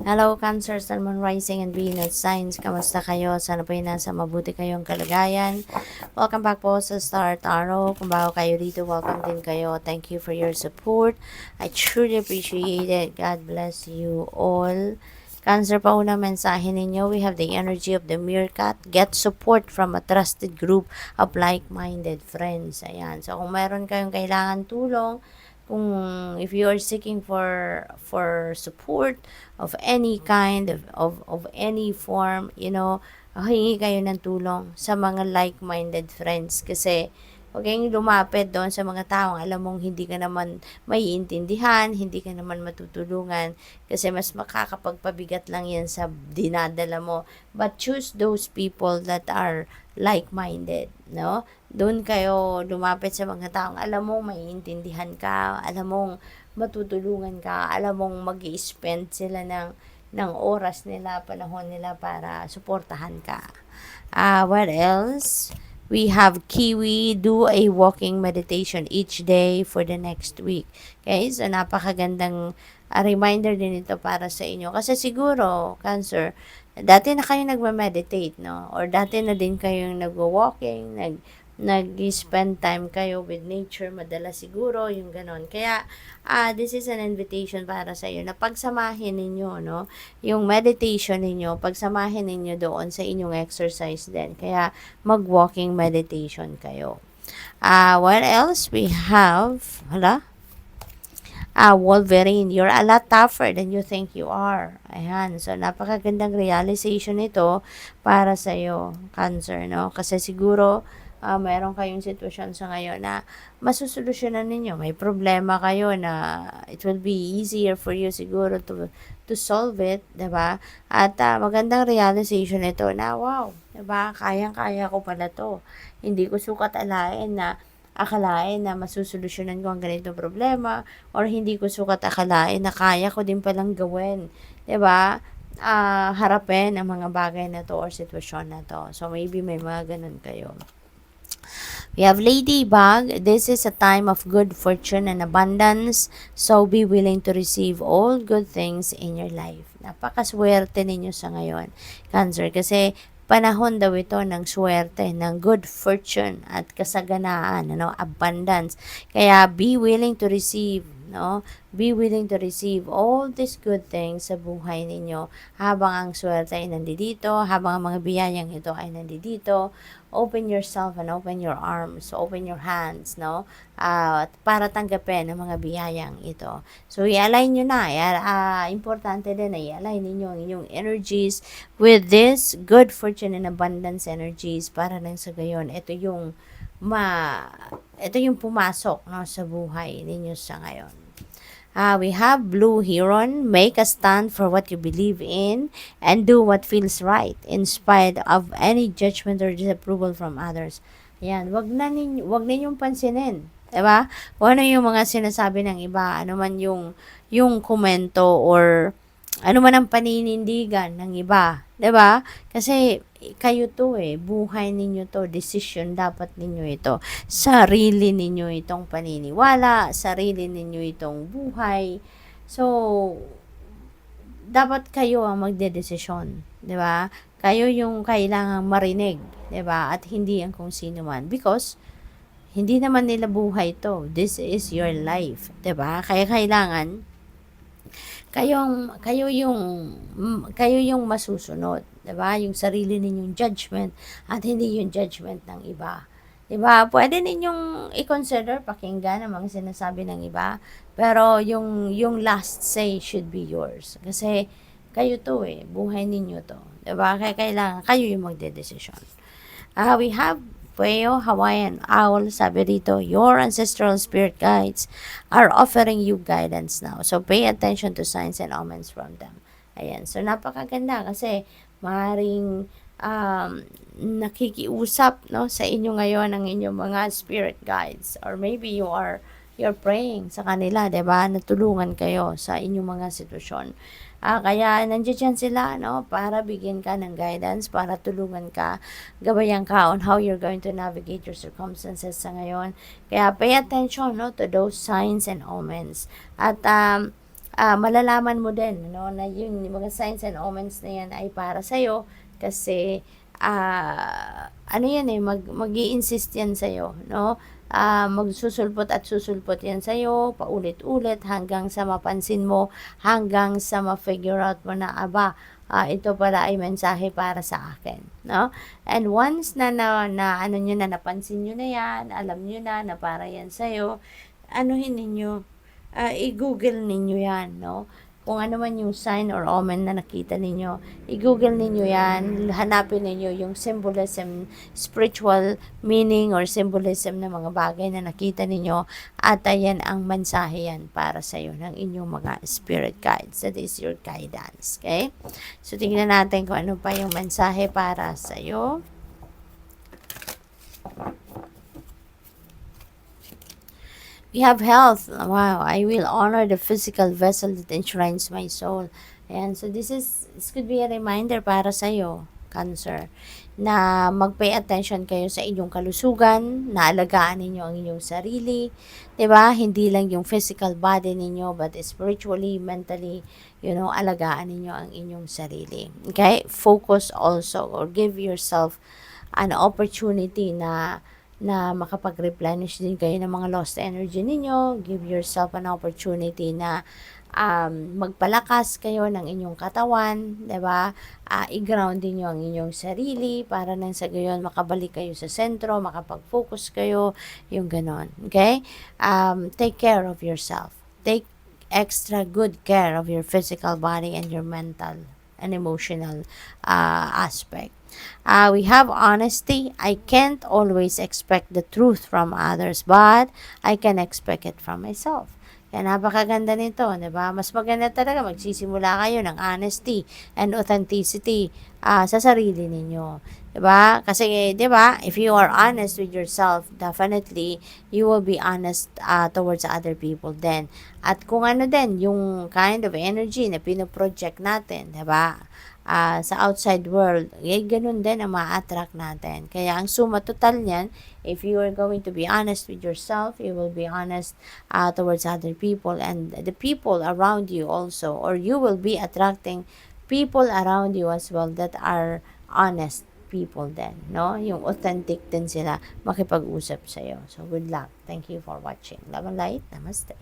Hello, Cancer, Sun, Moon, Rising, and Venus signs. Kamusta kayo? Sana po nasa mabuti kayong kalagayan. Welcome back po sa Star Tarot. Kung bago kayo dito, welcome din kayo. Thank you for your support. I truly appreciate it. God bless you all. Cancer, pa unang mensahe ninyo, we have the energy of the meerkat. Get support from a trusted group of like-minded friends. Ayan. So, kung mayroon kayong kailangan tulong, kung if you are seeking for support of any kind of any form, hingi kayo ng tulong sa mga like-minded friends kasi huwag kayong lumapit doon sa mga taong alam mong hindi ka naman maiintindihan, hindi ka naman matutulungan kasi mas makakapagpabigat lang yan sa dinadala mo. But choose those people that are like-minded, no? Doon kayo lumapit sa mga taong alam mong maiintindihan ka, alam mong matutulungan ka, alam mong mag-i-spend sila ng oras nila, panahon nila para suportahan ka. What else? We have Kiwi, do a walking meditation each day for the next week. Okay, so napakagandang reminder din ito para sa inyo. Kasi siguro, Cancer, dati na kayo nagma-meditate, no? Or dati na din kayong nagwa-walking, nag-spend time kayo with nature, madalas siguro, yung ganon. Kaya, this is an invitation para sa iyo na pagsamahin ninyo, no? Yung meditation ninyo, pagsamahin ninyo doon sa inyong exercise din. Kaya, mag-walking meditation kayo. What else we have? Wolverine, you're a lot tougher than you think you are. Ayan. So, napakagandang realization ito para sa iyo, Cancer, no? Kasi siguro, mayroon kayong sitwasyon sa ngayon na masusolusyonan ninyo. May problema kayo na it will be easier for you siguro to solve it, 'di ba? At magandang realization ito na wow, 'di ba? Kayang-kaya ko pala 'to. Hindi ko sukat akalain na masusolusyonan ko ang ganitong problema or hindi ko sukat akalain na kaya ko din palang gawin. 'Di ba? Harapin ang mga bagay na to or sitwasyon na to. So, maybe may mga ganun kayo. We have Ladybug. This is a time of good fortune and abundance. So, be willing to receive all good things in your life. Napakaswerte ninyo sa ngayon, Cancer. Kasi panahon daw ito ng swerte, ng good fortune at kasaganaan, abundance. Kaya be willing to receive, no? Be willing to receive all these good things sa buhay ninyo habang ang swerte ay nandito, habang ang mga biyayang ito ay nandito. Open yourself and open your arms, open your hands, no? Para tanggapin ang mga biyayang ito. So, i-align nyo na. Importante din na i-align ninyo ang inyong energies with this good fortune and abundance energies para nang sa gayon. Ito yung pumasok, no, sa buhay ninyo sa ngayon. We have Blue Heron. Make a stand for what you believe in and do what feels right in spite of any judgment or disapproval from others. Ayan, wag ninyong pansinin. Diba? Kung ano yung mga sinasabi ng iba, ano man yung komento or ano man ang paninindigan ng iba. 'Di ba? Kasi kayo to buhay ninyo to, decision dapat ninyo ito. Sarili ninyo itong paniniwala, sarili ninyo itong buhay. So, dapat kayo ang magdedesisyon, 'di ba? Kayo yung kailangang marinig, 'di ba? At hindi ang kung sino man because hindi naman nila buhay to. This is your life, 'di ba? Kaya kailangan kayo yung masusunod, 'di ba? Yung sarili ninyong judgment at hindi yung judgment ng iba. 'Di ba? Pwede ninyong i-consider pakinggan ang mga sinasabi ng iba, pero yung last say should be yours. Kasi kayo to buhay ninyo to, 'di ba? Kaya kailangan kayo yung magdedesisyon. We have Pueo Hawaiian Owl, sabi rito, your ancestral spirit guides are offering you guidance now. So, pay attention to signs and omens from them. Ayan. So, napakaganda kasi maaaring nakikiusap, no, sa inyo ngayon ang inyong mga spirit guides. Or maybe you're praying sa kanila, 'di ba? Natulungan kayo sa inyong mga sitwasyon. Kaya nandiyan sila, no, para bigyan ka ng guidance, para tulungan ka, gabayan ka on how you're going to navigate your circumstances sa ngayon. Kaya pay attention, no, to those signs and omens. At malalaman mo din, no, na yung mga signs and omens na yan ay para sa'yo kasi ano yan mag-i-insist yan sa'yo, no? Magsusulpot at susulpot yan sa'yo, paulit-ulit hanggang sa mapansin mo, hanggang sa ma-figure out mo na, ito pala ay mensahe para sa akin, no? And once na ano nyo na, napansin nyo na yan, alam nyo na para yan sa'yo, anuhin ninyo, i-google ninyo yan, no? Kung ano man yung sign or omen na nakita ninyo, i-google ninyo yan, hanapin ninyo yung symbolism, spiritual meaning or symbolism ng mga bagay na nakita ninyo, at ayan ang mensahe yan para sa iyo ng inyong mga spirit guides. That is your guidance, okay? So, tingnan natin kung ano pa yung mensahe para sa iyo. We have health. Wow, I will honor the physical vessel that enshrines my soul. And so this could be a reminder para sa iyo, Cancer, na mag-pay attention kayo sa inyong kalusugan, na alagaan ninyo ang inyong sarili, 'di ba? Hindi lang yung physical body ninyo, but spiritually, mentally, alagaan ninyo ang inyong sarili. Okay? Focus also or give yourself an opportunity na makapag-replenish din kayo ng mga lost energy ninyo. Give yourself an opportunity na magpalakas kayo ng inyong katawan, 'di ba? I-ground din niyo ang inyong sarili para nang sa gayon makabalik kayo sa sentro, makapag-focus kayo, yung ganon. Okay? Take care of yourself. Take extra good care of your physical body and your mental and emotional aspect. We have honesty. I can't always expect the truth from others, but I can expect it from myself. Kaya napakaganda nito, di ba? Mas maganda talaga magsisimula kayo ng honesty and authenticity sa sarili ninyo. Di ba? Kasi, di ba, if you are honest with yourself, definitely, you will be honest towards other people then. At kung ano din, yung kind of energy na pinoproject natin, di ba? Sa outside world, ganun din ang ma-attract natin. Kaya ang suma total niyan, if you are going to be honest with yourself, you will be honest towards other people and the people around you also, or you will be attracting people around you as well that are honest people then, no? Yung authentic din sila makipag-usap sa'yo. So, good luck. Thank you for watching. Love and light. Namaste.